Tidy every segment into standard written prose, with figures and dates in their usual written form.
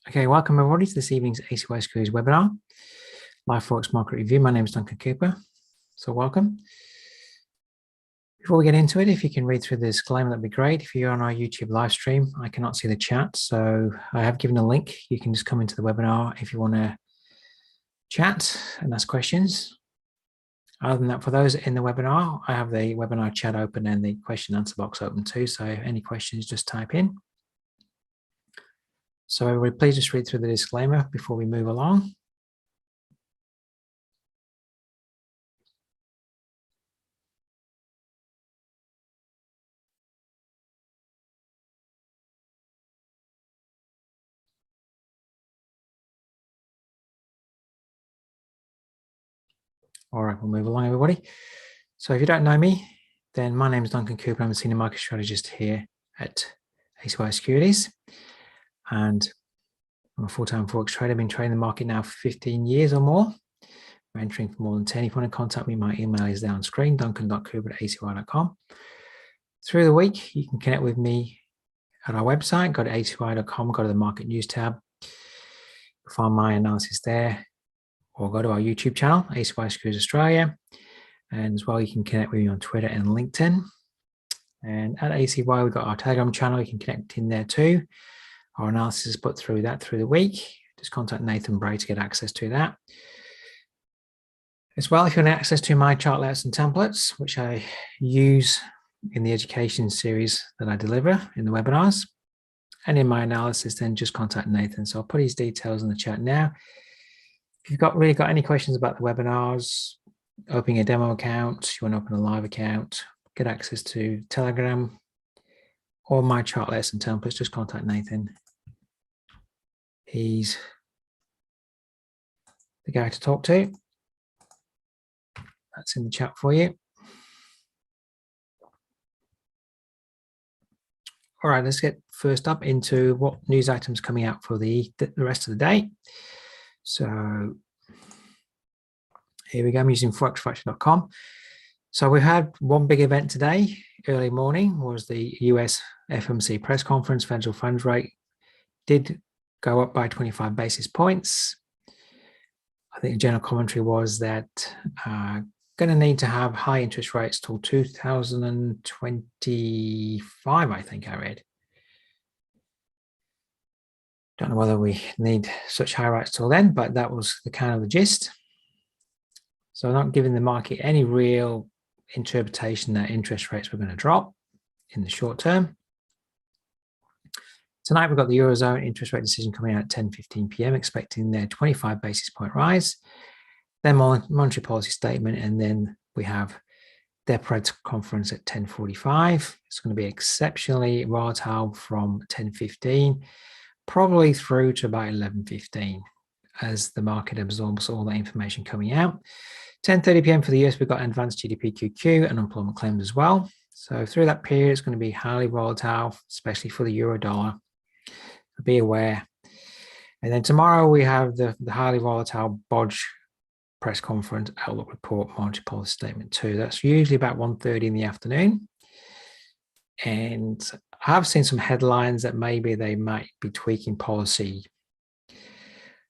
Okay, welcome everybody to this evening's XAUUSD webinar, Live Forex Market Review. My name is Duncan Cooper, so welcome. Before we get into it, if you can read through the disclaimer, that'd be great. If you're on our YouTube live stream, I cannot see the chat, so I have given a link. You can just come into the webinar if you want to chat and ask questions. Other than that, for those in the webinar, I have the webinar chat open and the question and answer box open too, so any questions, just type in. So everybody, please just read through the disclaimer before we move along. All right, we'll move along, everybody. So if you don't know me, then my name is Duncan Cooper. I'm a senior market strategist here at XAUUSD. And I'm a full-time forex trader. I've been trading the market now for 15 years or more. I'm entering for more than 10. If you want to contact me, my email is down screen, duncan.cooper@acy.com. Through the week, you can connect with me at our website. Go to acy.com, go to the market news tab. You'll find my analysis there. Or go to our YouTube channel, ACY Australia. And as well, you can connect with me on Twitter and LinkedIn. And at ACY, we've got our Telegram channel. You can connect in there too. Our analysis is put through that through the week. Just contact nathan.bray to get access to that. As well, if you want access to my chart layouts and templates, which I use in the education series that I deliver in the webinars, and in my analysis, then just contact Nathan. So I'll put his details in the chat now. If you've really got any questions about the webinars, opening a demo account, you want to open a live account, get access to Telegram, or my chart layouts and templates, just contact Nathan. He's the guy to talk to. That's in the chat for you. All right, let's get first up into what news items coming out for the rest of the day. So here we go. I'm using forexfactor.com. So we had one big event today. Early morning was the US FOMC press conference. Federal funds rate did go up by 25 basis points. I think the general commentary was that going to need to have high interest rates till 2025, I think I read. Don't know whether we need such high rates till then, but that was the kind of the gist. So not giving the market any real interpretation that interest rates were going to drop in the short term. Tonight, we've got the Eurozone interest rate decision coming out at 10:15 p.m., expecting their 25 basis point rise, then monetary policy statement, and then we have their press conference at 10:45. It's going to be exceptionally volatile from 10:15, probably through to about 11:15 as the market absorbs all that information coming out. 10:30 p.m. for the US, we've got advanced GDP QQ and unemployment claims as well. So through that period, it's going to be highly volatile, especially for the euro dollar. Be aware. And then tomorrow we have the highly volatile Audjpy press conference, outlook report, monetary policy statement too. That's usually about 1:30 in the afternoon. And I have seen some headlines that maybe they might be tweaking policy.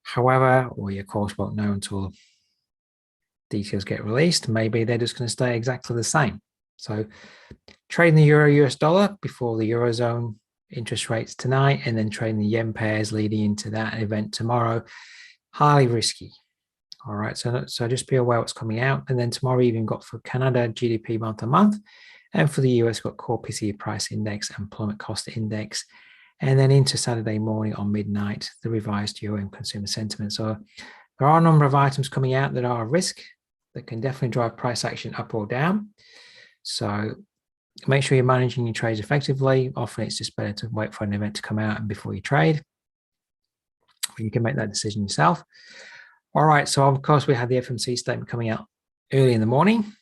However, we of course won't know until details get released. Maybe they're just going to stay exactly the same. So trading the euro US dollar before the Eurozone interest rates tonight, and then trading the yen pairs leading into that event tomorrow. Highly risky. All right, so just be aware what's coming out. And then tomorrow even got for Canada GDP month on month, and for the US got core PCE price index, employment cost index, and then into Saturday morning on midnight, the revised UOM consumer sentiment. So there are a number of items coming out that are a risk that can definitely drive price action up or down. So make sure you're managing your trades effectively. Often it's just better to wait for an event to come out and before you trade. You can make that decision yourself. All right, so of course we had the FOMC statement coming out early in the morning.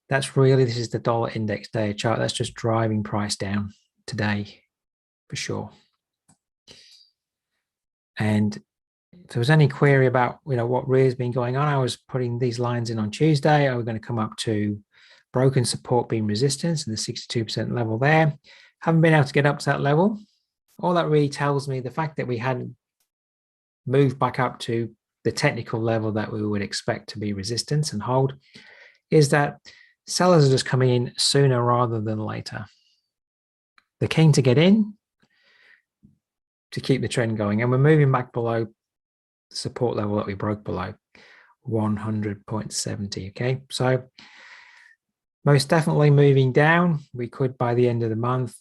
This is the dollar index day chart. That's just driving price down today for sure. And if there was any query about what really has been going on, I was putting these lines in on Tuesday. Are we going to come up to broken support being resistance and the 62% level there? Haven't been able to get up to that level. All that really tells me, the fact that we hadn't move back up to the technical level that we would expect to be resistance and hold, is that sellers are just coming in sooner rather than later. They're keen to get in to keep the trend going, and we're moving back below the support level that we broke below, 100.70. Okay, so most definitely moving down. We could, by the end of the month,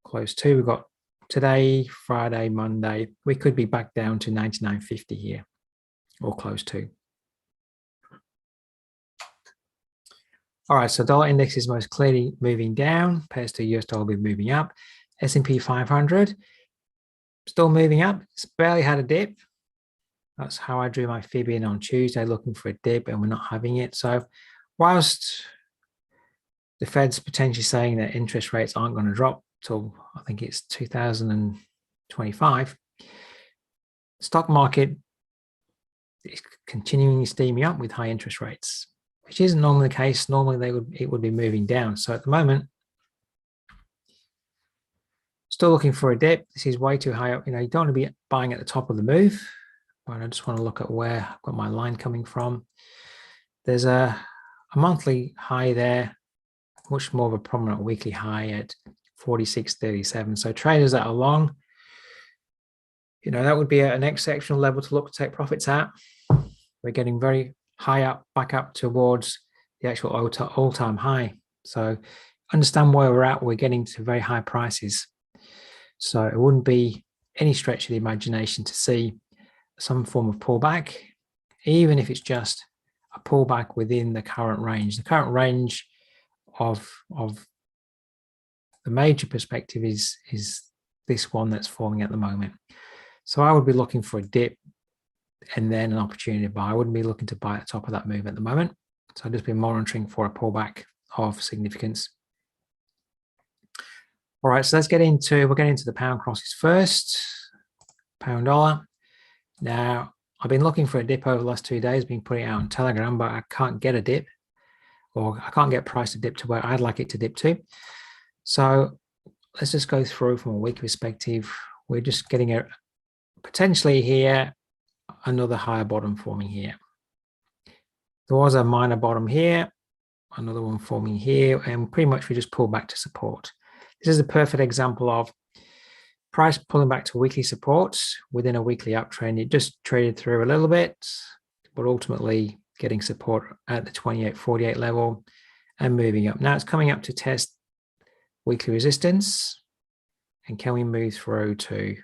close to, we've got today, Friday, Monday, we could be back down to 99.50 here, or close to. All right, so dollar index is most clearly moving down, pairs to US dollar be moving up. S&P 500 still moving up. It's barely had a dip. That's how I drew my fib in on Tuesday, looking for a dip, and we're not having it. So whilst the Fed's potentially saying that interest rates aren't going to drop till, I think it's 2025, the stock market is continuing steaming up with high interest rates, which isn't normally the case. Normally it would be moving down. So at the moment, still looking for a dip. This is way too high up. You know, you don't want to be buying at the top of the move, but I just want to look at where I've got my line coming from. There's a monthly high there, much more of a prominent weekly high at 46.37. So traders that are long, you know, that would be an exceptional level to look to take profits at. We're getting very high up, back up towards the actual all-time high. So understand where we're at. We're getting to very high prices. So it wouldn't be any stretch of the imagination to see some form of pullback, even if it's just a pullback within the current range. The current range of the major perspective is this one that's forming at the moment. So I would be looking for a dip and then an opportunity to buy. I wouldn't be looking to buy at the top of that move at the moment. So I've just been monitoring for a pullback of significance. All right, so we're getting into the pound crosses first. Pound dollar. Now, I've been looking for a dip over the last 2 days, been putting it out on Telegram, but I can't get a dip, or I can't get price to dip to where I'd like it to dip to. So let's just go through from a weekly perspective. We're just getting a potentially here, another higher bottom forming here. There was a minor bottom here, another one forming here, and pretty much we just pull back to support. This is a perfect example of price pulling back to weekly supports within a weekly uptrend. It just traded through a little bit, but ultimately getting support at the 28.48 level and moving up. Now it's coming up to test weekly resistance. And can we move through to,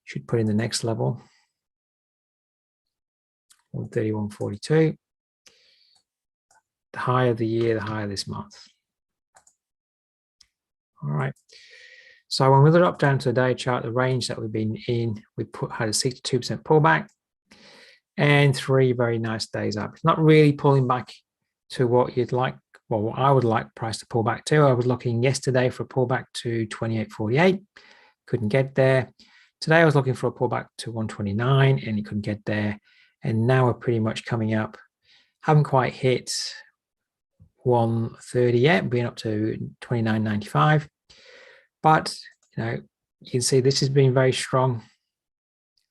should put in the next level, 131.42. The high of the year, the high of this month. All right. So when we drop down to the day chart, the range that we've been in, we had a 62% pullback and 3 very nice days up. It's not really pulling back to what you'd like, well, what I would like price to pull back to. I was looking yesterday for a pullback to 28.48, couldn't get there. Today I was looking for a pullback to 129 and you couldn't get there. And now we're pretty much coming up, haven't quite hit 130 yet, being up to 29.95. But, you know, you can see this has been very strong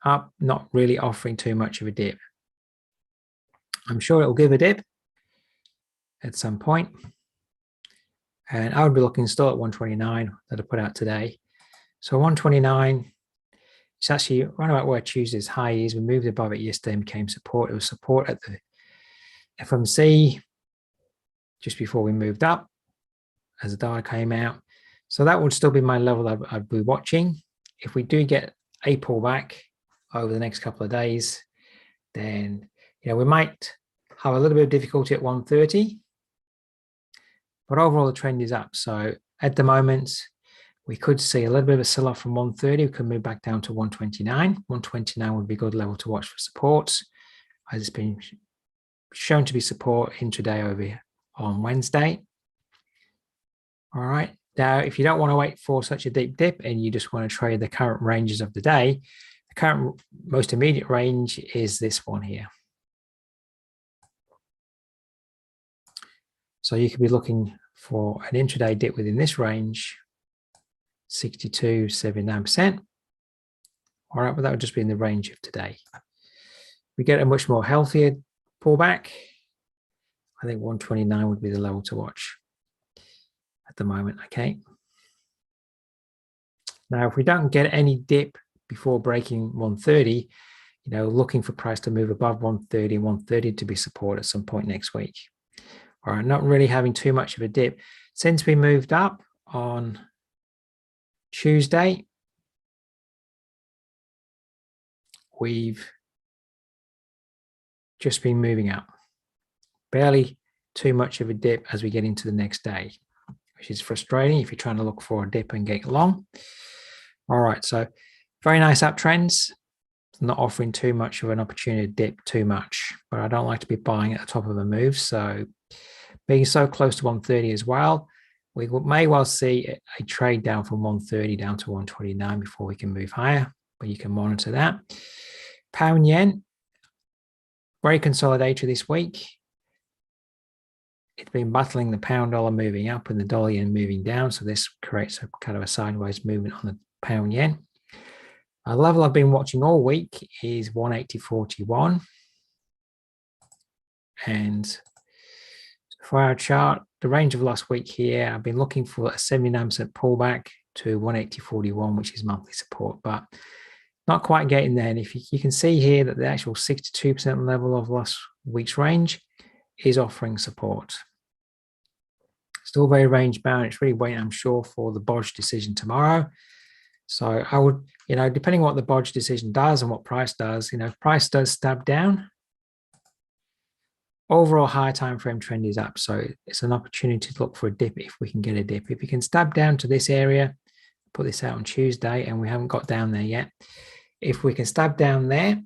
up, not really offering too much of a dip. I'm sure it will give a dip at some point. And I would be looking still at 129 that I put out today. So 129, it's actually right about where Tuesday's high is. We moved above it yesterday and became support. It was support at the FMC just before we moved up as the data came out. So that would still be my level that I'd be watching. If we do get a pullback over the next couple of days, then, you know, we might have a little bit of difficulty at 130, but overall the trend is up. So at the moment, we could see a little bit of a sell-off from 130. We could move back down to 129. 129 would be a good level to watch for supports, as it's been shown to be support intraday over here on Wednesday. All right. Now, if you don't want to wait for such a deep dip and you just want to trade the current ranges of the day, the current most immediate range is this one here. So you could be looking for an intraday dip within this range, 62.79%, All right, but that would just be in the range of today. We get a much more healthier pullback. I think 129 would be the level to watch at the moment. Okay. Now, if we don't get any dip before breaking 130, you know, looking for price to move above 130 and 130 to be support at some point next week. All right, not really having too much of a dip. Since we moved up on Tuesday, we've just been moving up. Barely too much of a dip as we get into the next day, which is frustrating if you're trying to look for a dip and get long. All right, so very nice uptrends. Not offering too much of an opportunity to dip too much, but I don't like to be buying at the top of a move. So being so close to 130 as well, we may well see a trade down from 130 down to 129 before we can move higher, but you can monitor that. Pound yen, very consolidatory this week. It's been battling the pound dollar moving up and the dollar yen moving down. So this creates a kind of a sideways movement on the pound yen. A level I've been watching all week is 180.41. And for our chart, the range of last week here, I've been looking for a 79% pullback to 180.41, which is monthly support, but not quite getting there. And if you can see here that the actual 62% level of last week's range is offering support. Still very range bound. It's really waiting, I'm sure, for the Audjpy decision tomorrow. So I would, you know, depending on what the Audjpy decision does and what price does, you know, if price does stab down, overall higher time frame trend is up. So it's an opportunity to look for a dip if we can get a dip. If we can stab down to this area, put this out on Tuesday, and we haven't got down there yet. If we can stab down there,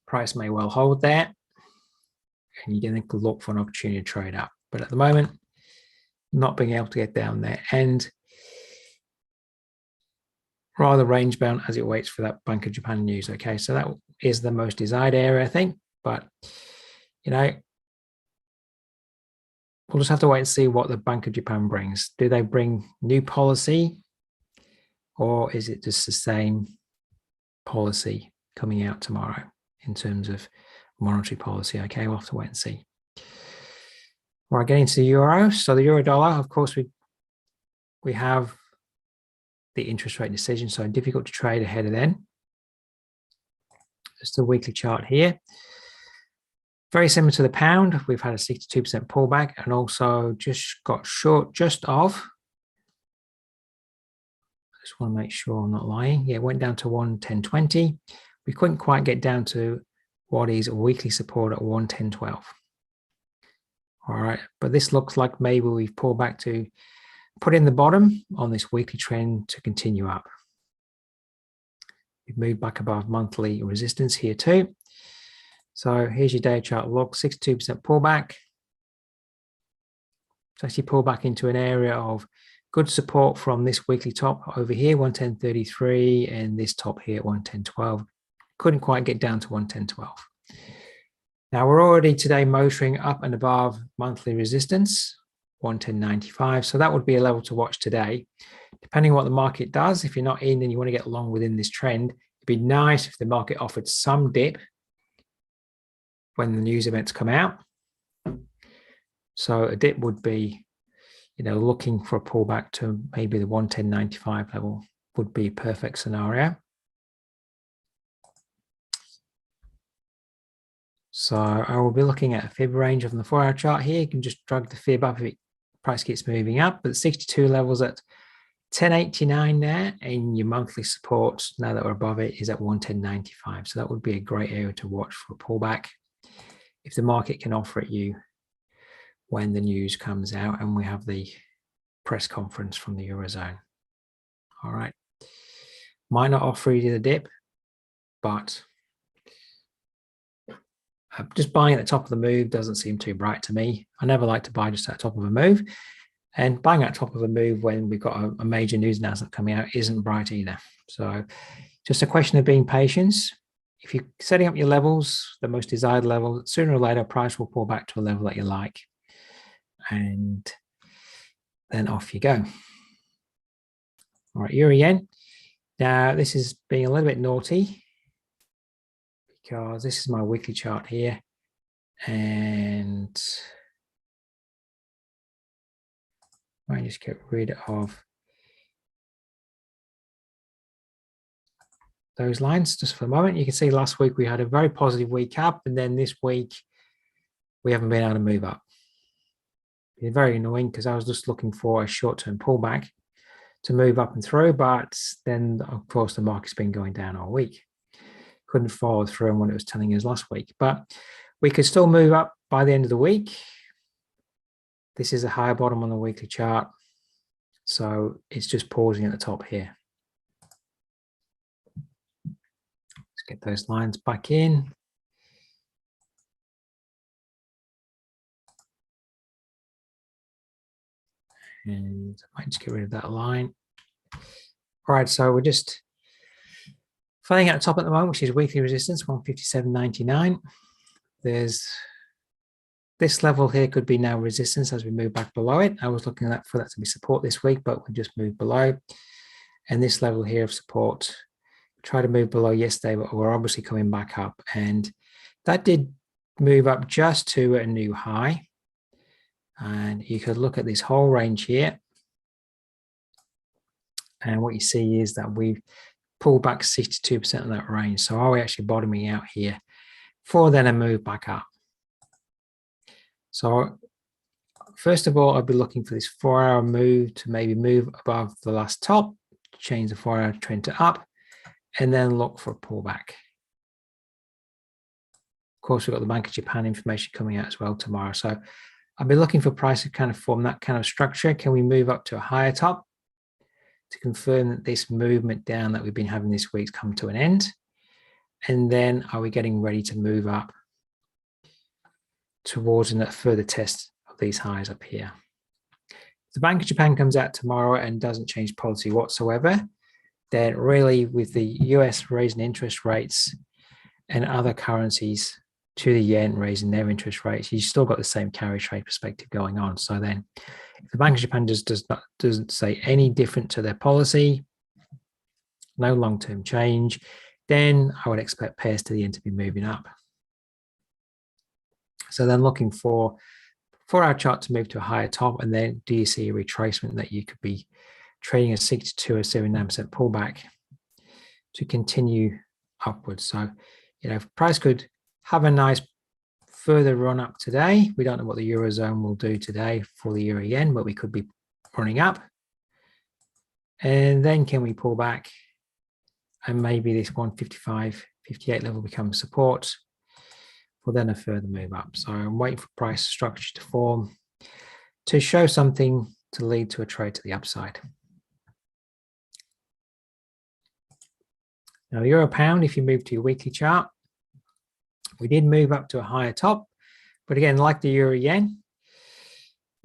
price may well hold there, and you're going to look for an opportunity to trade up. But at the moment, not being able to get down there, and rather range bound as it waits for that Bank of Japan news. Okay, so that is the most desired area, I think. But, you know, we'll just have to wait and see what the Bank of Japan brings. Do they bring new policy, or is it just the same policy coming out tomorrow in terms of monetary policy? Okay, we'll have to wait and see. All right, getting to the euro. So the euro dollar, of course, we have the interest rate decision, so difficult to trade ahead of then. Just a weekly chart here. Very similar to the pound, we've had a 62% pullback and also just got short just of, I just want to make sure I'm not lying. Yeah, it went down to 110.20. We couldn't quite get down to what is a weekly support at 110.12. All right, but this looks like maybe we've pulled back to put in the bottom on this weekly trend to continue up. We've moved back above monthly resistance here too. So here's your day chart look, 62% pullback. It's actually pulled back into an area of good support from this weekly top over here, 110.33, and this top here at 110.12. Couldn't quite get down to 110.12. Now we're already today motoring up and above monthly resistance, 110.95. So that would be a level to watch today. Depending on what the market does, if you're not in and you want to get long within this trend, it'd be nice if the market offered some dip when the news events come out. So a dip would be, you know, looking for a pullback to maybe the 110.95 level would be a perfect scenario. So I will be looking at a fib range on the 4-hour chart here. You can just drag the fib up if it price keeps moving up, but 62 levels at 10.89 there, and your monthly support, now that we're above it, is at 110.95. So that would be a great area to watch for a pullback if the market can offer it you when the news comes out and we have the press conference from the Eurozone. All right. Might not offer you the dip, but just buying at the top of the move doesn't seem too bright to me. I never like to buy just at the top of a move. And buying at the top of a move when we've got a major news announcement coming out isn't bright either. So just a question of being patient. If you're setting up your levels, the most desired level, sooner or later, price will pull back to a level that you like. And then off you go. All right, Euro yen. Now, this is being a little bit naughty because this is my weekly chart here. And I just get rid of those lines just for a moment. You can see last week we had a very positive week up, and then this week we haven't been able to move up. It's very annoying because I was just looking for a short-term pullback to move up and through, but then of course the market's been going down all week. Couldn't follow through on what it was telling us last week, but we could still move up by the end of the week. This is a higher bottom on the weekly chart, so it's just pausing at the top here. Let's get those lines back in. And I might just get rid of that line. All right, so we're just finding at the top at the moment, which is weekly resistance, 157.99. There's this level here could be now resistance as we move back below it. I was looking for that to be support this week, but we just moved below. And this level here of support, tried to move below yesterday, but we're obviously coming back up. And that did move up just to a new high. And you could look at this whole range here. And what you see is that we've pulled back 62% of that range. So are we actually bottoming out here for then a move back up? So first of all, I'd be looking for this 4-hour move to maybe move above the last top, change the 4-hour trend to up, and then look for a pullback. Of course, we've got the Bank of Japan information coming out as well tomorrow. So I'll be looking for price to kind of form that kind of structure. Can we move up to a higher top to confirm that this movement down that we've been having this week's come to an end? And then are we getting ready to move up towards a further test of these highs up here? If the Bank of Japan comes out tomorrow and doesn't change policy whatsoever, then really with the US raising interest rates and other currencies to the yen raising their interest rates, you've still got the same carry trade perspective going on. So then if the Bank of Japan doesn't say any different to their policy, no long-term change, then I would expect pairs to the yen to be moving up. So then looking for our chart to move to a higher top, and then do you see a retracement that you could be trading a 62 or 79% pullback to continue upwards. So, you know, if price could have a nice further run up today. We don't know what the Eurozone will do today for the Euro yen, but we could be running up. And then can we pull back? And maybe this 155.58 level becomes support for then a further move up. So I'm waiting for price structure to form to show something to lead to a trade to the upside. Now, Euro pound, if you move to your weekly chart, we did move up to a higher top, but again, like the Euro yen,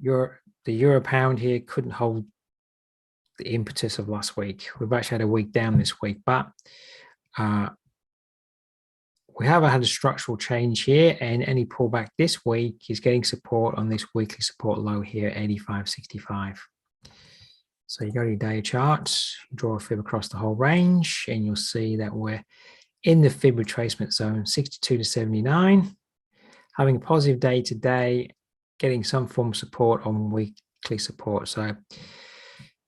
the Euro pound here couldn't hold the impetus of last week. We've actually had a week down this week, but we haven't had a structural change here, and any pullback this week is getting support on this weekly support low here, 85.65. So you go to your daily chart, draw a fib across the whole range, and you'll see that we're in the fib retracement zone, 62 to 79, having a positive day today, getting some form of support on weekly support. So, you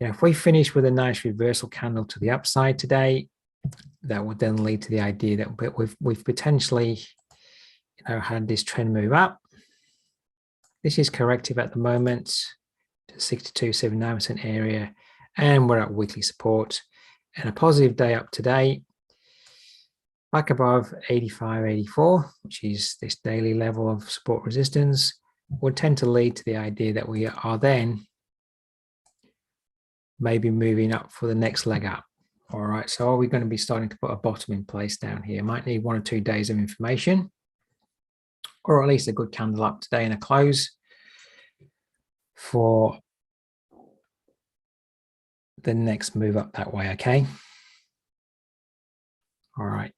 know, if we finish with a nice reversal candle to the upside today, that would then lead to the idea that we've potentially, you know, had this trend move up. This is corrective at the moment to 62, 79% area, and we're at weekly support, and a positive day up today, back above 85, 84, which is this daily level of support resistance, would tend to lead to the idea that we are then maybe moving up for the next leg up. All right, so are we going to be starting to put a bottom in place down here? Might need 1 or 2 days of information, or at least a good candle up today and a close for the next move up that way, okay? All right,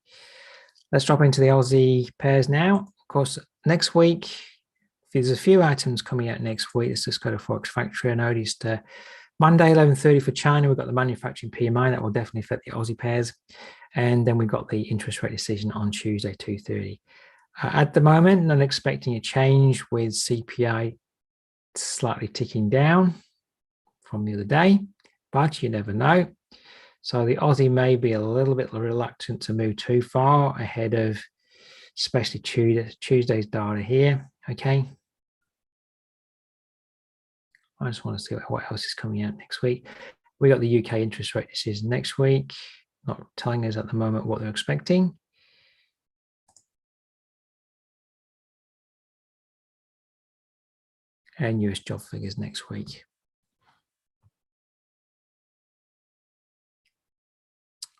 let's drop into the Aussie pairs now. Of course, next week, there's a few items coming out next week. Let's just go to Forex Factory. I noticed Monday, 11:30 for China, we've got the manufacturing PMI that will definitely affect the Aussie pairs. And then we've got the interest rate decision on Tuesday, 2:30. At the moment, not expecting a change with CPI slightly ticking down from the other day, but you never know. So the Aussie may be a little bit reluctant to move too far ahead of especially Tuesday's data here, okay? I just want to see what else is coming out next week. We got the UK interest rate decision next week, not telling us at the moment what they're expecting. And US job figures next week.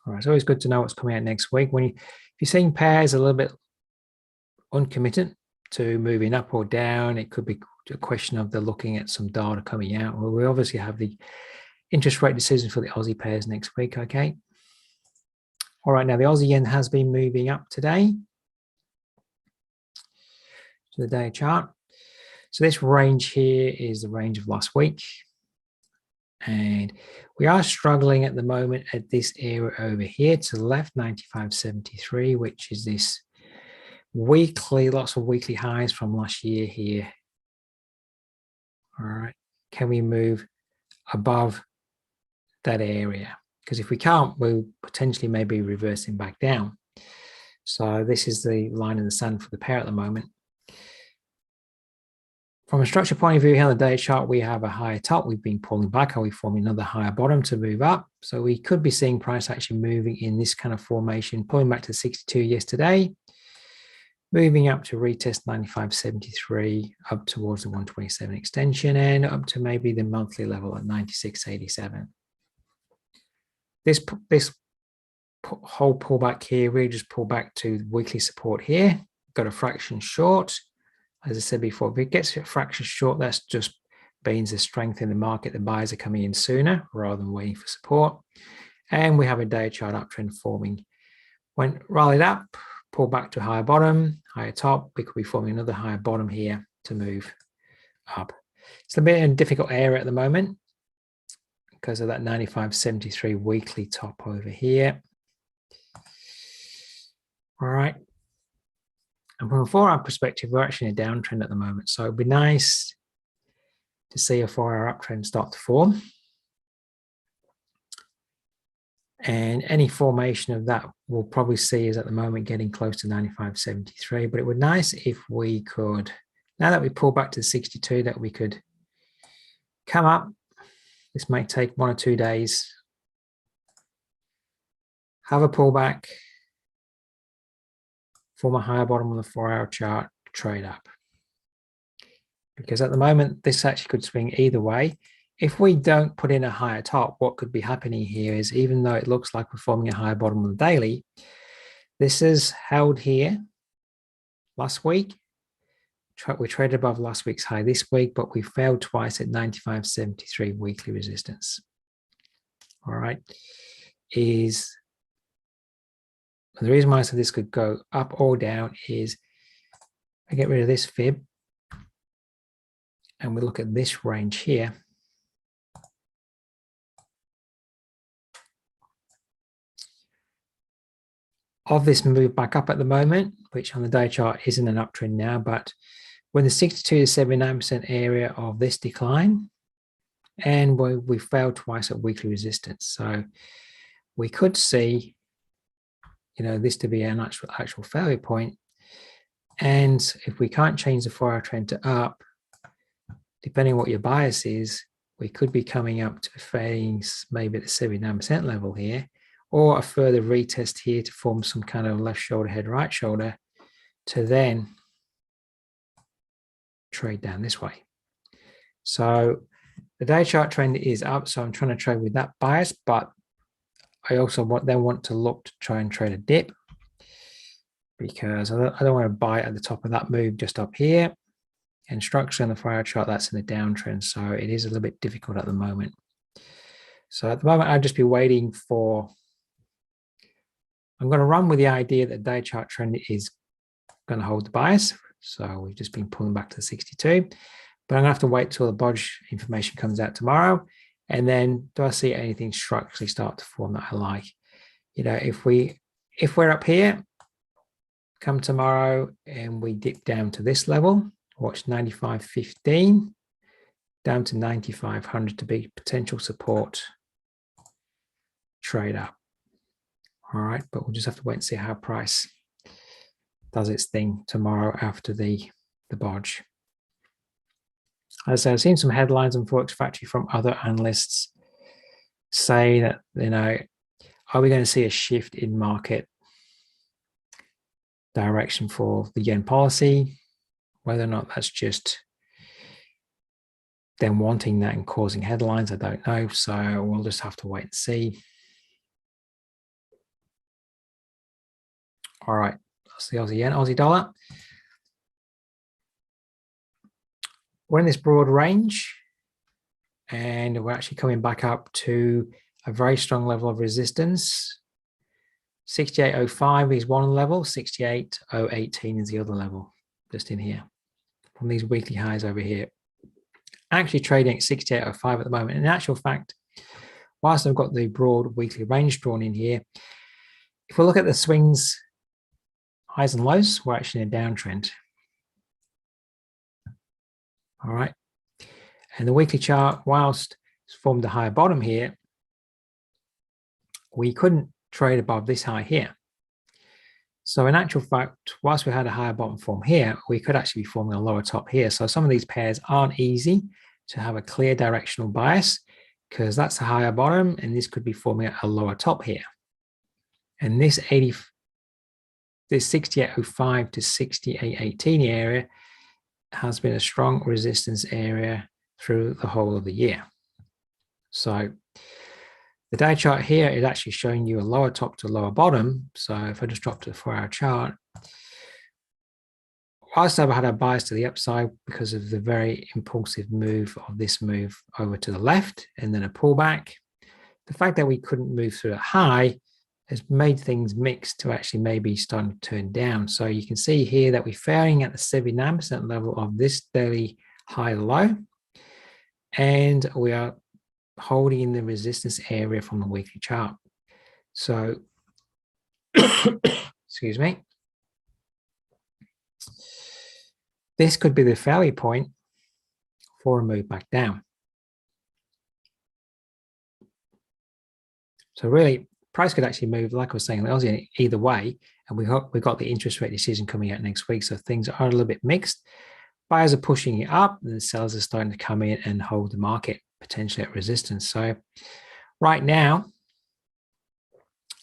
All right, it's always good to know what's coming out next week. If you're seeing pairs a little bit uncommitted to moving up or down, it could be a question of they're looking at some data coming out. Well, we obviously have the interest rate decision for the Aussie pairs next week, okay? All right, now the Aussie yen has been moving up today to the day chart. So this range here is the range of last week. And we are struggling at the moment at this area over here to the left, 95.73, which is this weekly, lots of weekly highs from last year here. All right, can we move above that area? Because if we can't, we'll potentially maybe reversing back down. So this is the line in the sand for the pair at the moment. From a structure point of view here on the day chart, we have a higher top. We've been pulling back. Are we forming another higher bottom to move up? So we could be seeing price actually moving in this kind of formation, pulling back to 62 yesterday, moving up to retest 95.73, up towards the 127 extension, and up to maybe the monthly level at 96.87. This whole pullback here, we just pull back to weekly support here. Got a fraction short. As I said before, if it gets a fraction short, that's just means the strength in the market. The buyers are coming in sooner rather than waiting for support. And we have a day chart uptrend forming. When rallied up, pull back to a higher bottom, higher top, we could be forming another higher bottom here to move up. It's a bit of a difficult area at the moment because of that 95.73 weekly top over here. All right. And from a 4-hour perspective, we're actually in a downtrend at the moment. So it'd be nice to see a 4-hour uptrend start to form. And any formation of that we'll probably see is at the moment getting close to 95.73. But it would be nice if we could, now that we pull back to 62, that we could come up. This might take 1 or 2 days. Have a pullback. Form a higher bottom on the 4-hour chart, trade up. Because at the moment, this actually could swing either way. If we don't put in a higher top, what could be happening here is, even though it looks like we're forming a higher bottom on the daily, this is held here last week. We traded above last week's high this week, but we failed twice at 95.73 weekly resistance. All right. The reason why I said this could go up or down is I get rid of this fib and we look at this range here. Of this move back up at the moment, which on the day chart isn't an uptrend now, but we're in the 62 to 79% area of this decline, and we failed twice at weekly resistance. So we could see, this to be an actual failure point. And if we can't change the 4-hour trend to up, depending on what your bias is, we could be coming up to phase maybe at the 79% level here, or a further retest here to form some kind of left shoulder, head, right shoulder, to then trade down this way. So the day chart trend is up, so I'm trying to trade with that bias, but I also want to look to try and trade a dip, because I don't want to buy at the top of that move just up here. And structure on the 4-hour chart, that's in a downtrend, so it is a little bit difficult at the moment. So at the moment, I'd just be waiting for, I'm going to run with the idea that day chart trend is going to hold the bias. So we've just been pulling back to the 62, but I'm going to have to wait till the Bodge information comes out tomorrow. And then do I see anything structurally start to form that I like? You know, if we're up here, come tomorrow and we dip down to this level, watch 95.15 down to 9,500 to be potential support trade up. All right, but we'll just have to wait and see how price does its thing tomorrow after the bodge. As I say, I've seen some headlines on Forex Factory from other analysts say that, you know, are we going to see a shift in market direction for the yen policy? Whether or not that's just them wanting that and causing headlines, I don't know. So we'll just have to wait and see. All right, that's the Aussie yen, Aussie dollar. We're in this broad range and we're actually coming back up to a very strong level of resistance. 68.05 is one level, 68.018 is the other level, just in here from these weekly highs over here. Actually trading at 68.05 at the moment. In actual fact, whilst I've got the broad weekly range drawn in here, if we look at the swings, highs and lows, we're actually in a downtrend. All right. And the weekly chart, whilst it's formed a higher bottom here, we couldn't trade above this high here. So in actual fact, whilst we had a higher bottom form here, we could actually be forming a lower top here. So some of these pairs aren't easy to have a clear directional bias because that's a higher bottom and this could be forming a lower top here. And this 68.05 to 68.18 area has been a strong resistance area through the whole of the year. So the day chart here is actually showing you a lower top to lower bottom. So if I just drop to the 4-hour chart, whilst I've had a bias to the upside because of the very impulsive move of this move over to the left and then a pullback, the fact that we couldn't move through a high has made things mixed to actually maybe starting to turn down. So you can see here that we're fairing at the 79% level of this daily high low, and we are holding in the resistance area from the weekly chart. So, excuse me, this could be the failure point for a move back down. So really, price could actually move, like I was saying, either way, and we've got the interest rate decision coming out next week, so things are a little bit mixed. Buyers are pushing it up, and the sellers are starting to come in and hold the market potentially at resistance. So right now,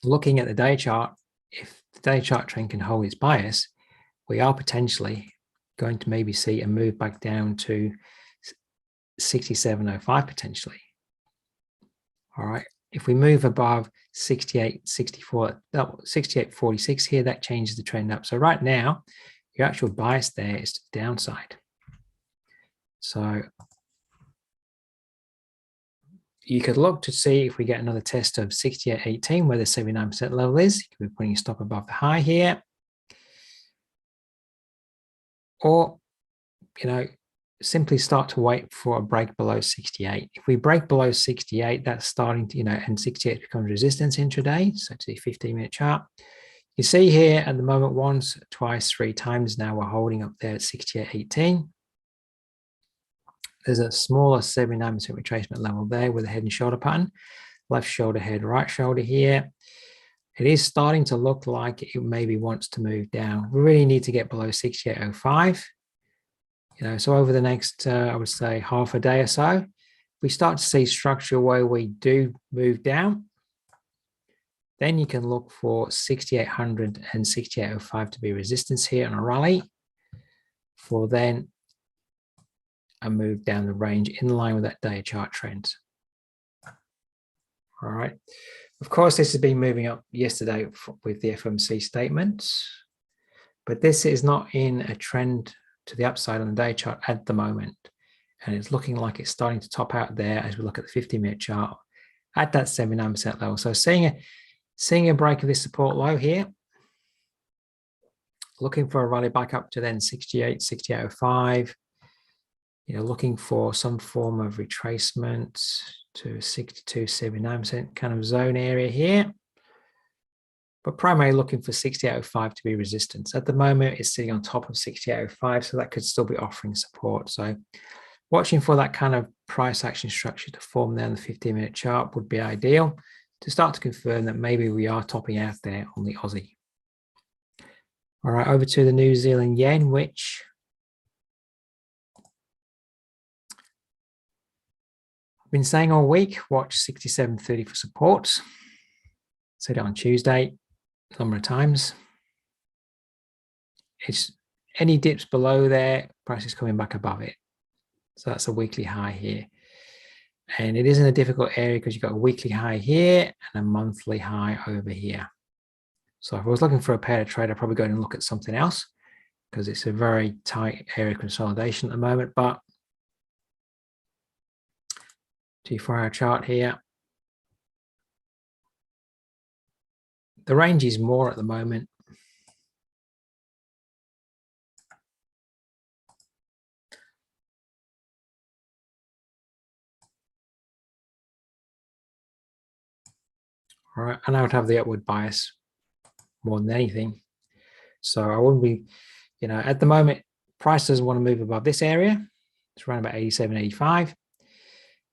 looking at the day chart, if the day chart trend can hold its bias, we are potentially going to maybe see a move back down to 67.05 potentially. All right. If we move above 68.46 here, that changes the trend up. So right now, your actual bias there is to the downside. So you could look to see if we get another test of 68.18 where the 79% level is. You could be putting a stop above the high here. Or, you know, simply start to wait for a break below 68. If we break below 68, that's starting to, you know, and 68 becomes resistance intraday, so to the 15-minute chart. You see here at the moment, once, twice, 3 times now we're holding up there at 68.18. There's a smaller 79% retracement level there with a head and shoulder pattern. Left shoulder, head, right shoulder here. It is starting to look like it maybe wants to move down. We really need to get below 68.05. You know, so over the next, I would say, half a day or so, we start to see structure where we do move down. Then you can look for 6800 and 68.05 to be resistance here on a rally, for then a move down the range in line with that day chart trend. All right. Of course, this has been moving up yesterday with the FOMC statements, but this is not in a trend to the upside on the day chart at the moment. And it's looking like it's starting to top out there as we look at the 50-minute chart at that 79% level. So seeing a break of this support low here, looking for a rally back up to then 68, 68.05. looking for some form of retracement to 62.79% kind of zone area here, but primarily looking for 68.05 to be resistance. At the moment, it's sitting on top of 68.05, so that could still be offering support. So watching for that kind of price action structure to form there on the 15-minute chart would be ideal to start to confirm that maybe we are topping out there on the Aussie. All right, over to the New Zealand yen, which I've been saying all week, watch 67.30 for support. Said it on Tuesday a number of times. It's any dips below there, price is coming back above it. So that's a weekly high here. And it is in a difficult area because you've got a weekly high here and a monthly high over here. So if I was looking for a pair to trade, I'd probably go and look at something else because it's a very tight area of consolidation at the moment. But 4-hour chart here. The range is more at the moment. All right, and I would have the upward bias more than anything. So I wouldn't be, at the moment, price doesn't want to move above this area. It's around about 87.85.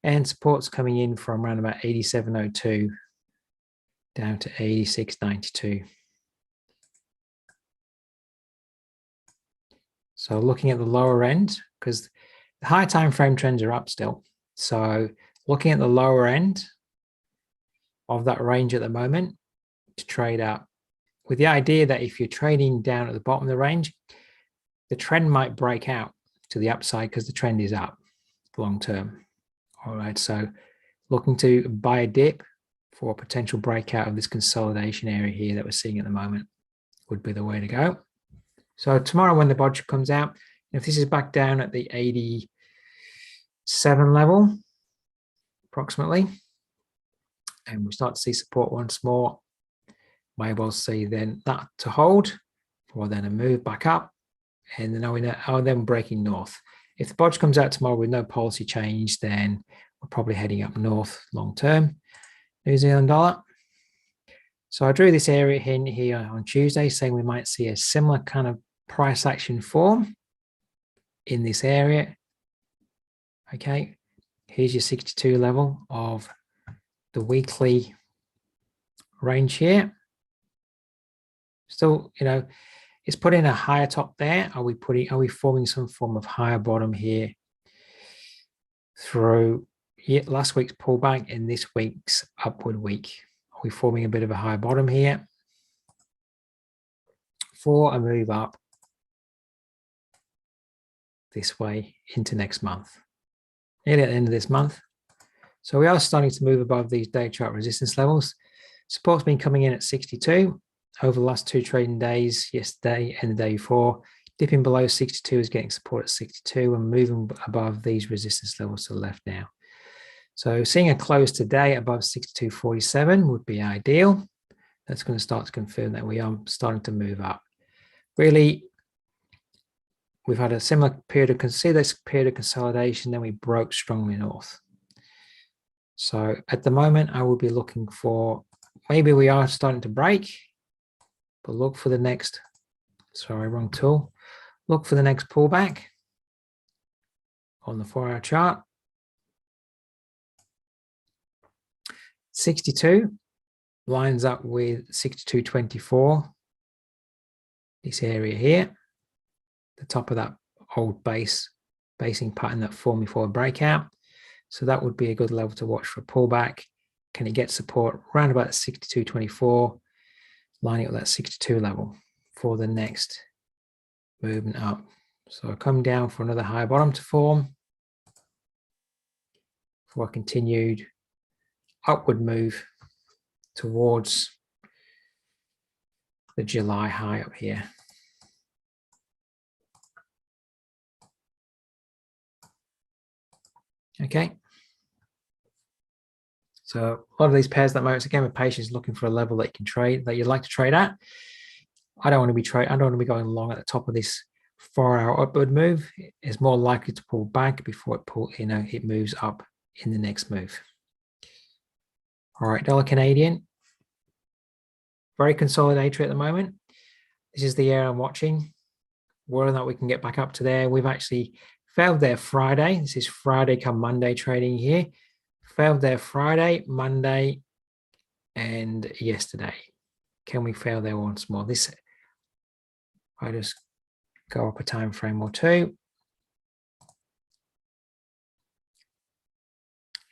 And support's coming in from around about 87.02 down to 86.92. So looking at the lower end, because the high time frame trends are up still. So looking at the lower end of that range at the moment to trade up, with the idea that if you're trading down at the bottom of the range, the trend might break out to the upside because the trend is up long term. All right, so looking to buy a dip for a potential breakout of this consolidation area here that we're seeing at the moment would be the way to go. So tomorrow when the Audjpy comes out, if this is back down at the 87 level, approximately, and we start to see support once more, may well see then that to hold, or then a move back up, and then breaking north. If the Audjpy comes out tomorrow with no policy change, then we're probably heading up north long term. New Zealand dollar. So I drew this area in here on Tuesday, saying we might see a similar kind of price action form in this area. Okay, here's your 62 level of the weekly range here. Still, it's putting a higher top there. Are we forming some form of higher bottom here through last week's pullback and this week's upward week? Are we forming a bit of a higher bottom here for a move up this way into next month, nearly at the end of this month? So we are starting to move above these day chart resistance levels. Support's been coming in at 62 over the last 2 trading days, yesterday and the day before. Dipping below 62 is getting support at 62 and moving above these resistance levels to the left now. So seeing a close today above 62.47 would be ideal. That's going to start to confirm that we are starting to move up. Really, we've had a similar period of consolidation, then we broke strongly north. So at the moment, I would be looking for, maybe we are starting to break, but look for the next, wrong tool. Look for the next pullback on the 4-hour chart. 62 lines up with 62.24, this area here, the top of that old basing pattern that formed before a breakout. So that would be a good level to watch for a pullback. Can it get support around about 62.24, lining up that 62 level for the next movement up? So come down for another higher bottom to form for a continued upward move towards the July high up here. Okay. So a lot of these pairs that moment, again, with patience, looking for a level that you can trade, that you'd like to trade at. I don't want to be going long at the top of this 4-hour upward move is more likely to pull back before it moves up in the next move. All right, dollar Canadian, very consolidatory at the moment. This is the area I'm watching. Whether or not we can get back up to there. We've actually failed there Friday. This is Friday come Monday trading here. Failed there Friday, Monday, and yesterday. Can we fail there once more? This, I just go up a time frame or two.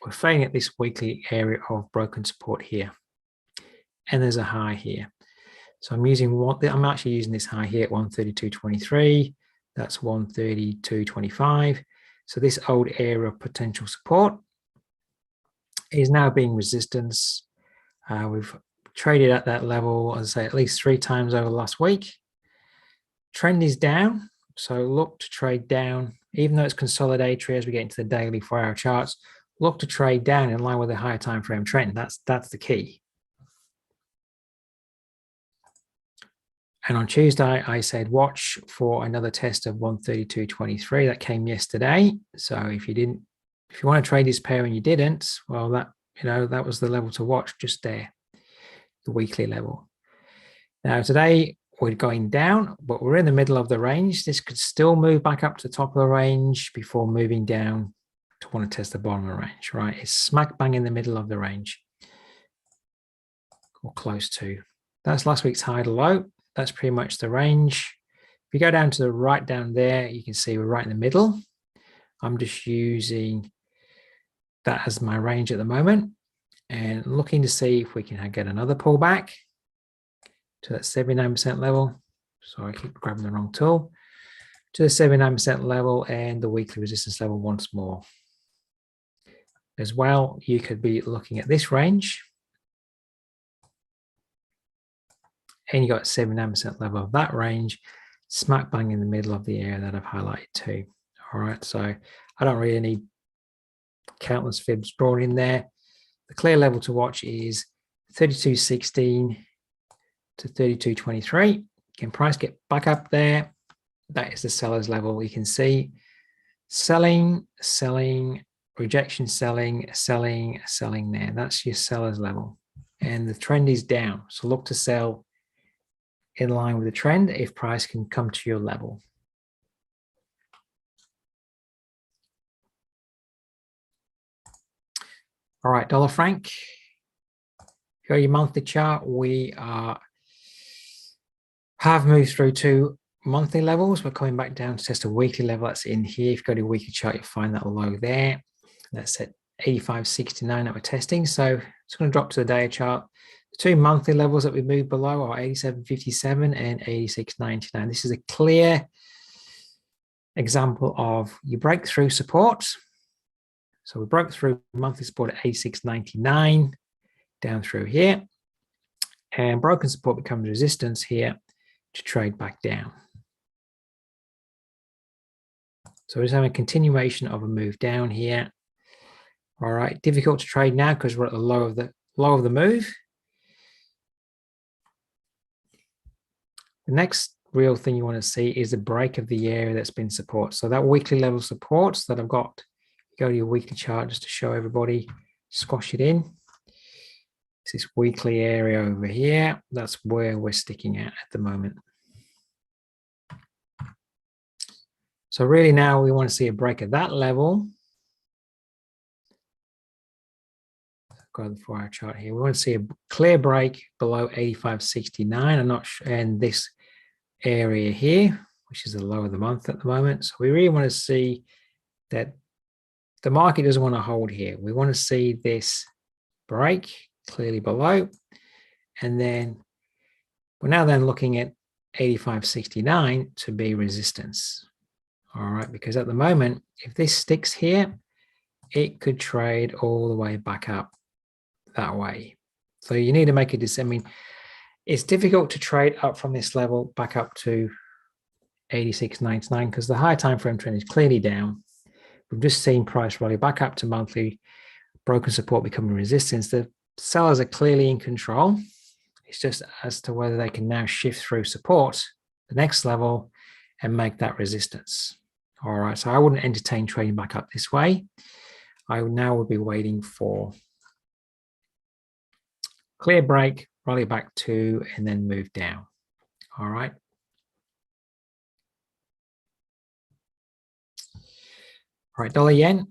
We're failing at this weekly area of broken support here. And there's a high here. So I'm actually using this high here at 132.23. That's 132.25. So this old area of potential support is now being resistance. We've traded at that level, as I say, at least 3 times over the last week. Trend is down, so look to trade down, even though it's consolidatory as we get into the daily 4-hour charts. Look to trade down in line with the higher time frame trend. That's the key. And on Tuesday, I said watch for another test of 132.23. That came yesterday. So if you want to trade this pair and you didn't, well, that was the level to watch just there, the weekly level. Now today we're going down, but we're in the middle of the range. This could still move back up to the top of the range before moving down to want to test the bottom of the range, right? It's smack bang in the middle of the range, or close to. That's last week's high to low. That's pretty much the range. If you go down to the right down there, you can see we're right in the middle. I'm just using that as my range at the moment and looking to see if we can get another pullback to that 79% level. Sorry, I keep grabbing the wrong tool. To the 79% level and the weekly resistance level once more. As well, you could be looking at this range. And you got 79% level of that range, smack bang in the middle of the area that I've highlighted too. All right, so I don't really need countless fibs drawn in there. The clear level to watch is 32.16 to 32.23. Can price get back up there? That is the seller's level. You can see selling, selling, rejection, selling, selling, selling there. That's your seller's level. And the trend is down. So look to sell in line with the trend if price can come to your level. All right, dollar franc. If you go your monthly chart, we have moved through to monthly levels. We're coming back down to test a weekly level. That's in here. If you go to your weekly chart, you'll find that low there. That's at 85.69 that we're testing. So it's going to drop to the day chart. The 2 monthly levels that we moved below are 87.57 and 86.99. This is a clear example of you break through support. So we broke through monthly support at 86.99 down through here, and broken support becomes resistance here to trade back down. So we're just having a continuation of a move down here. All right, difficult to trade now because we're at the low of the move. The next real thing you want to see is the break of the area that's been support. So that weekly level supports that I've got, go to your weekly chart just to show everybody, squash it in. It's this weekly area over here. That's where we're sticking at the moment. So really now we want to see a break at that level. Go to the 4-hour chart here. We want to see a clear break below 85.69. I'm not sure, and this area here, which is the low of the month at the moment. So we really want to see that the market doesn't want to hold here. We want to see this break clearly below, and then we're now then looking at 85.69 to be resistance. All right, because at the moment, if this sticks here, it could trade all the way back up that way. So you need to make a decision. I mean, it's difficult to trade up from this level back up to 86.99 because the high time frame trend is clearly down. We've just seen price rally back up to monthly, broken support becoming resistance. The sellers are clearly in control. It's just as to whether they can now shift through support, the next level, and make that resistance. All right, so I wouldn't entertain trading back up this way. I now would be waiting for clear break, rally back to, and then move down. All right. All right, dollar yen.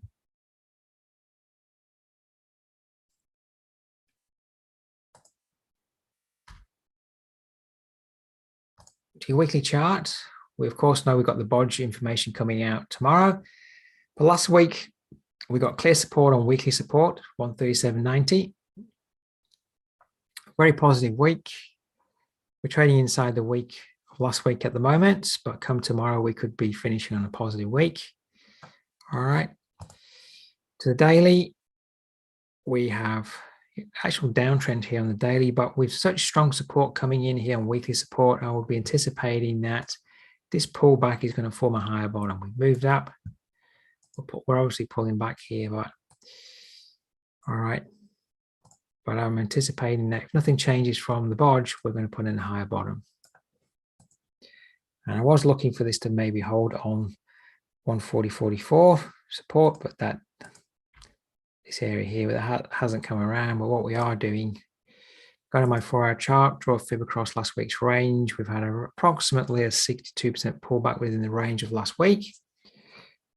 To your weekly chart, we of course know we've got the bodge information coming out tomorrow. But last week, we got clear support on weekly support, 137.90. Very positive week. We're trading inside the week of last week at the moment, but come tomorrow, we could be finishing on a positive week. All right. To the daily, we have actual downtrend here on the daily, but with such strong support coming in here on weekly support, I will be anticipating that this pullback is going to form a higher bottom. We've moved up. We're obviously pulling back here, but all right. But I'm anticipating that if nothing changes from the bodge, we're going to put in a higher bottom. And I was looking for this to maybe hold on 140.44 support, but that this area here that hasn't come around. But what we are doing, go to my 4-hour chart, draw a fib across last week's range. We've had approximately a 62% pullback within the range of last week.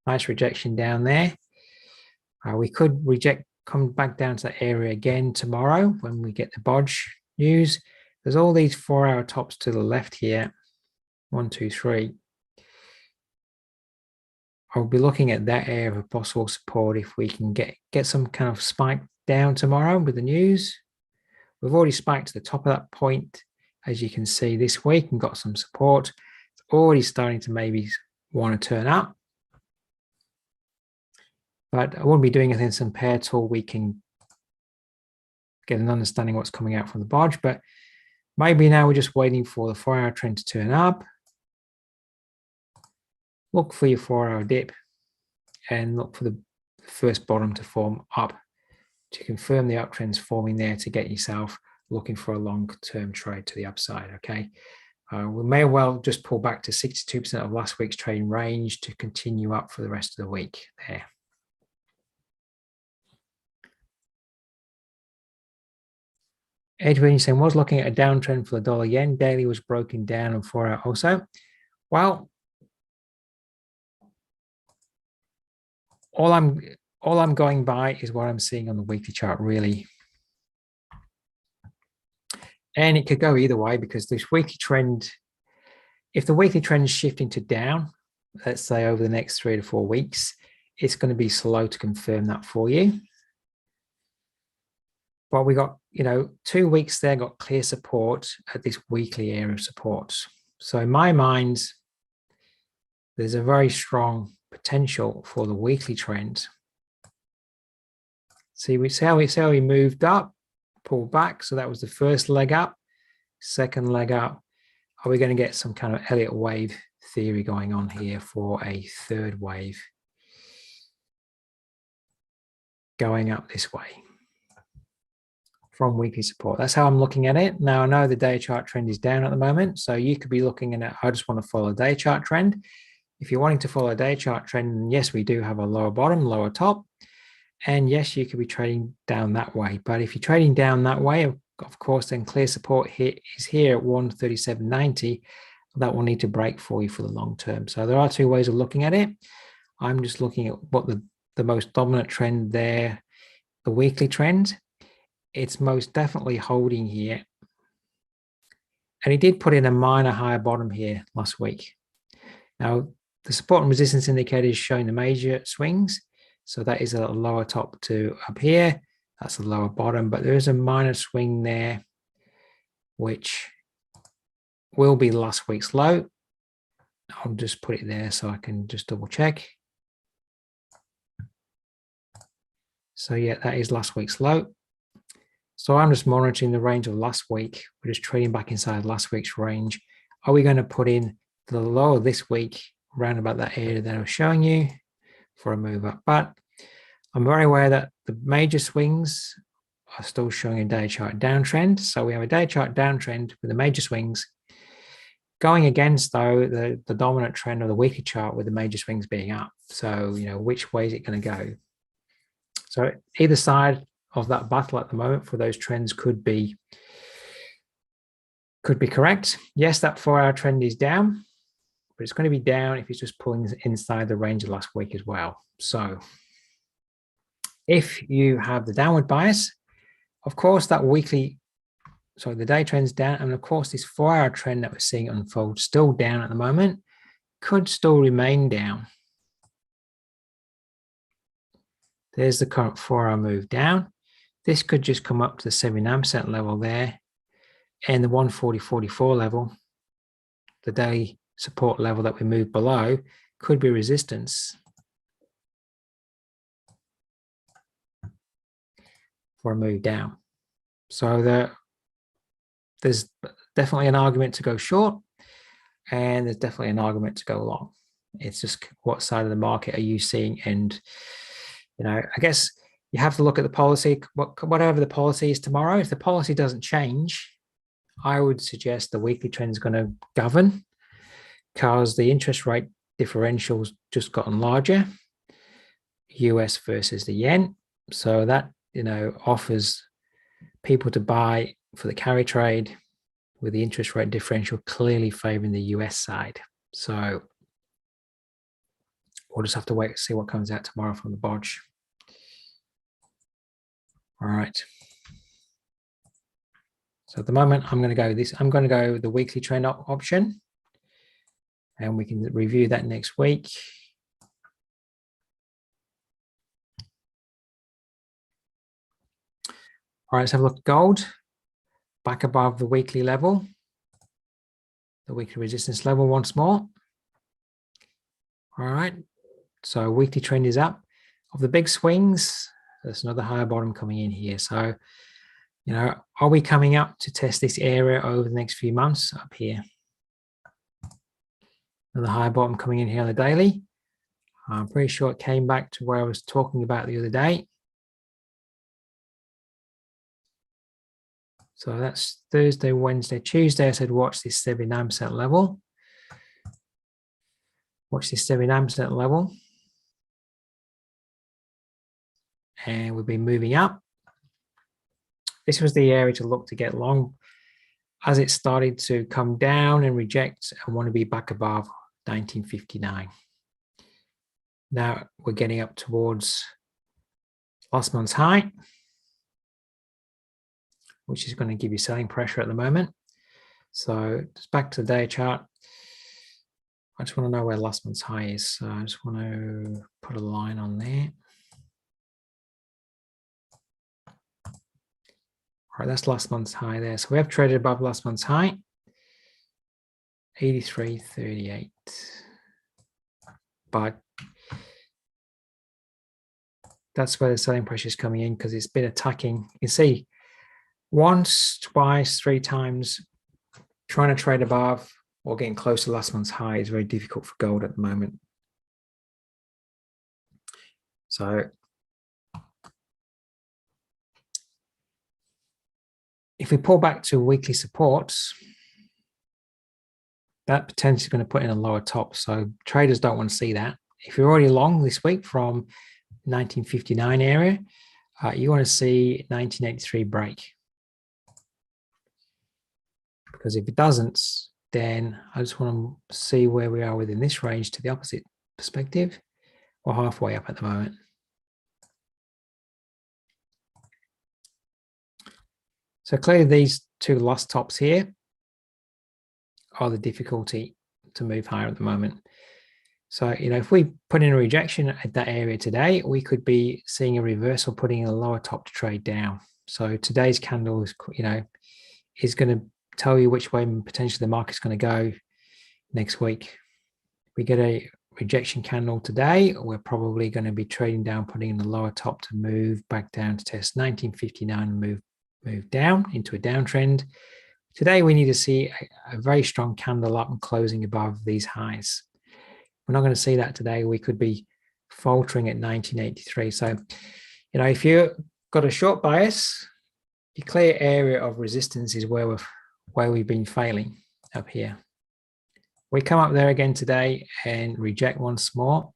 Nice rejection down there. We could come back down to that area again tomorrow when we get the bodge news. There's all these 4-hour tops to the left here. 1, 2, 3. I'll be looking at that area of possible support if we can get some kind of spike down tomorrow with the news. We've already spiked to the top of that point, as you can see this week, and got some support. It's already starting to maybe want to turn up. But I won't be doing anything some pair till we can get an understanding what's coming out from the bodge. But maybe now we're just waiting for the 4-hour trend to turn up. Look for your 4-hour dip and look for the first bottom to form up to confirm the uptrend's forming there to get yourself looking for a long-term trade to the upside, okay? We may well just pull back to 62% of last week's trading range to continue up for the rest of the week there. Adrian saying, was looking at a downtrend for the dollar yen. Daily was broken down on 4-hour also. Well, all I'm going by is what I'm seeing on the weekly chart, really. And it could go either way because this weekly trend, if the weekly trend is shifting to down, let's say over the next 3 to 4 weeks, it's going to be slow to confirm that for you. But we got, 2 weeks there, got clear support at this weekly area of support. So in my mind, there's a very strong potential for the weekly trend. See how we moved up, pulled back. So that was the first leg up, second leg up. Are we going to get some kind of Elliott wave theory going on here for a third wave going up this way from weekly support? That's how I'm looking at it. Now I know the day chart trend is down at the moment. So you could be looking at it. I just want to follow a day chart trend. If you're wanting to follow a day chart trend, yes, we do have a lower bottom, lower top. And yes, you could be trading down that way. But if you're trading down that way, of course, then clear support here is here at 137.90. That will need to break for you for the long term. So there are 2 ways of looking at it. I'm just looking at what the most dominant trend there, the weekly trend. It's most definitely holding here. And it did put in a minor higher bottom here last week. Now, the support and resistance indicator is showing the major swings. So that is a lower top to up here. That's a lower bottom, but there is a minor swing there, which will be last week's low. I'll just put it there so I can just double check. So yeah, that is last week's low. So I'm just monitoring the range of last week. We're just trading back inside last week's range. Are we going to put in the low of this week around about that area that I was showing you for a move up? But I'm very aware that the major swings are still showing a day chart downtrend. So we have a day chart downtrend with the major swings. Going against, though, the dominant trend of the weekly chart with the major swings being up. So, which way is it going to go? So either side of that battle at the moment for those trends could be correct. Yes, that 4-hour trend is down, but it's going to be down if it's just pulling inside the range of last week as well. So if you have the downward bias, of course, that the day trend's down. And of course, this 4-hour trend that we're seeing unfold still down at the moment could still remain down. There's the current 4-hour move down. This could just come up to the 79% level there and the 140.44 level, the daily support level that we move below, could be resistance for a move down. So there's definitely an argument to go short, and there's definitely an argument to go long. It's just what side of the market are you seeing? And, I guess you have to look at the policy, whatever the policy is tomorrow. If the policy doesn't change, I would suggest the weekly trend is going to govern, because the interest rate differential's just gotten larger, US versus the yen. So that, offers people to buy for the carry trade with the interest rate differential clearly favoring the US side. So we'll just have to wait to see what comes out tomorrow from the Bodge. All right. So at the moment, I'm going to go the weekly trend option, and we can review that next week. All right, let's have a look at gold. Back above the weekly level, the weekly resistance level once more. All right, so weekly trend is up. Of the big swings, there's another higher bottom coming in here. So, are we coming up to test this area over the next few months up here? Another higher bottom coming in here on the daily. I'm pretty sure it came back to where I was talking about the other day. So that's Thursday, Wednesday, Tuesday. I said, watch this 79% level. Watch this 79% level. And we've been moving up. This was the area to look to get long as it started to come down and reject and want to be back above 1959. Now we're getting up towards last month's high, which is going to give you selling pressure at the moment. So just back to the day chart. I just want to know where last month's high is. So I just want to put a line on there. All right, that's last month's high there. So we have traded above last month's high, 83.38. But that's where the selling pressure is coming in, because it's been attacking. You can see once, twice, 3 times trying to trade above or getting close to last month's high is very difficult for gold at the moment. So if we pull back to weekly supports, that potentially is going to put in a lower top. So traders don't want to see that. If you're already long this week from 1959 area, you want to see 1983 break. Because if it doesn't, then I just want to see where we are within this range to the opposite perspective. We're halfway up at the moment. So clearly these 2 last tops here are the difficulty to move higher at the moment. So, if we put in a rejection at that area today, we could be seeing a reversal, putting in a lower top to trade down. So today's candle is, is going to tell you which way potentially the market's going to go next week. If we get a rejection candle today, we're probably going to be trading down, putting in the lower top to move back down to test 1959 and move down into a downtrend. Today, we need to see a very strong candle up and closing above these highs. We're not going to see that today. We could be faltering at 1983. So, if you've got a short bias, the clear area of resistance is where we've been failing up here. We come up there again today and reject once more.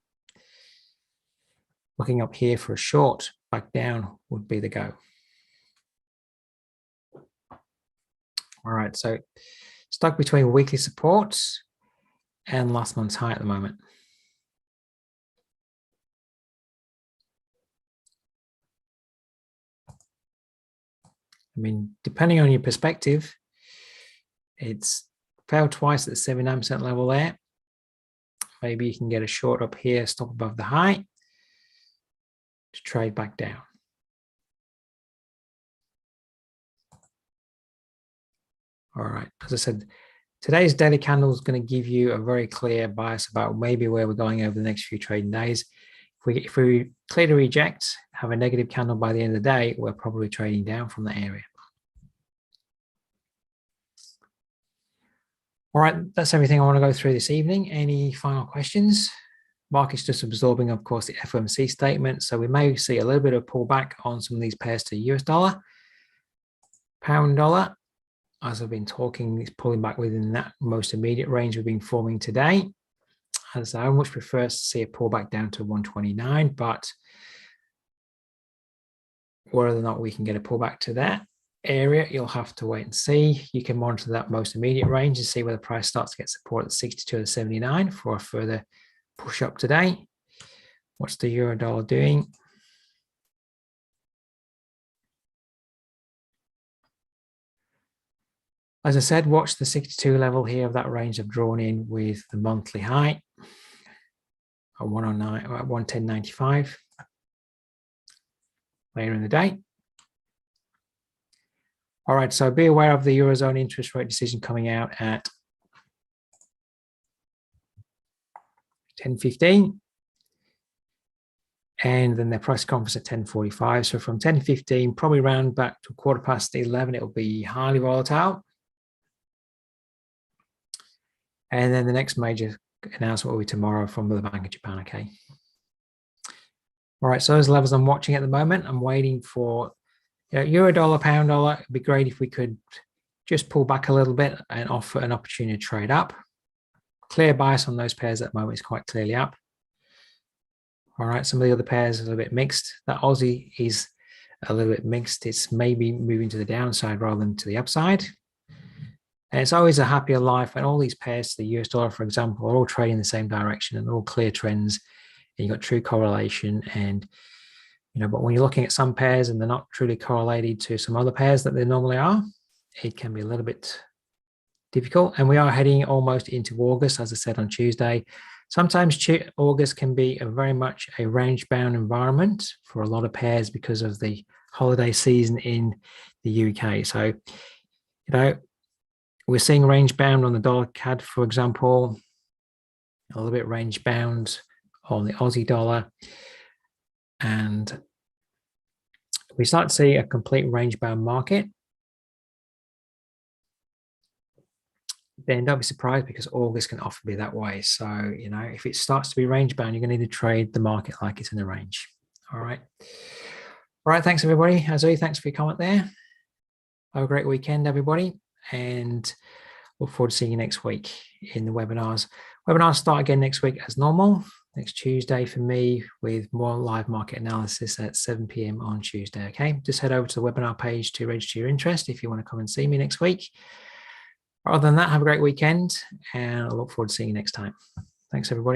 Looking up here for a short, back down would be the go. All right, so stuck between weekly supports and last month's high at the moment. I mean, depending on your perspective, it's failed twice at the 79% level there. Maybe you can get a short up here, stop above the high to trade back down. All right, as I said, today's daily candle is going to give you a very clear bias about maybe where we're going over the next few trading days. If we clearly reject, have a negative candle by the end of the day, we're probably trading down from that area. All right, that's everything I want to go through this evening. Any final questions? Market's just absorbing, of course, the FOMC statement. So we may see a little bit of pullback on some of these pairs to US dollar, pound dollar. As I've been talking, it's pulling back within that most immediate range we've been forming today. As I much prefer to see a pullback down to 129, but whether or not we can get a pullback to that area, you'll have to wait and see. You can monitor that most immediate range and see where the price starts to get support at 62 to 79 for a further push up today. What's the euro dollar doing? As I said, watch the 62 level here of that range I've drawn in with the monthly high at 109 or at 110.95 later in the day. All right, so be aware of the Eurozone interest rate decision coming out at 10:15. And then their press conference at 10:45. So from 10:15, probably round back to 11:15, it'll be highly volatile. And then the next major announcement will be tomorrow from the Bank of Japan, okay? All right, so those levels I'm watching at the moment. I'm waiting for euro dollar, pound dollar. It'd be great if we could just pull back a little bit and offer an opportunity to trade up. Clear bias on those pairs at the moment is quite clearly up. All right, some of the other pairs are a little bit mixed. That Aussie is a little bit mixed. It's maybe moving to the downside rather than to the upside. And it's always a happier life when all these pairs to the US dollar, for example, are all trading in the same direction and all clear trends. And you've got true correlation. And, but when you're looking at some pairs and they're not truly correlated to some other pairs that they normally are, it can be a little bit difficult. And we are heading almost into August, as I said on Tuesday. Sometimes August can be very much a range-bound environment for a lot of pairs because of the holiday season in the UK. So, we're seeing range-bound on the dollar CAD, for example, a little bit range-bound on the Aussie dollar. And we start to see a complete range-bound market. Then don't be surprised because August can often be that way. So, if it starts to be range bound, you're going to need to trade the market like it's in a range. All right. All right. Thanks, everybody. Azui, thanks for your comment there. Have a great weekend, everybody. And look forward to seeing you next week in the webinars. Webinars start again next week as normal, next Tuesday for me with more live market analysis at 7 p.m. on Tuesday. Okay. Just head over to the webinar page to register your interest if you want to come and see me next week. Other than that, have a great weekend and I look forward to seeing you next time. Thanks, everybody.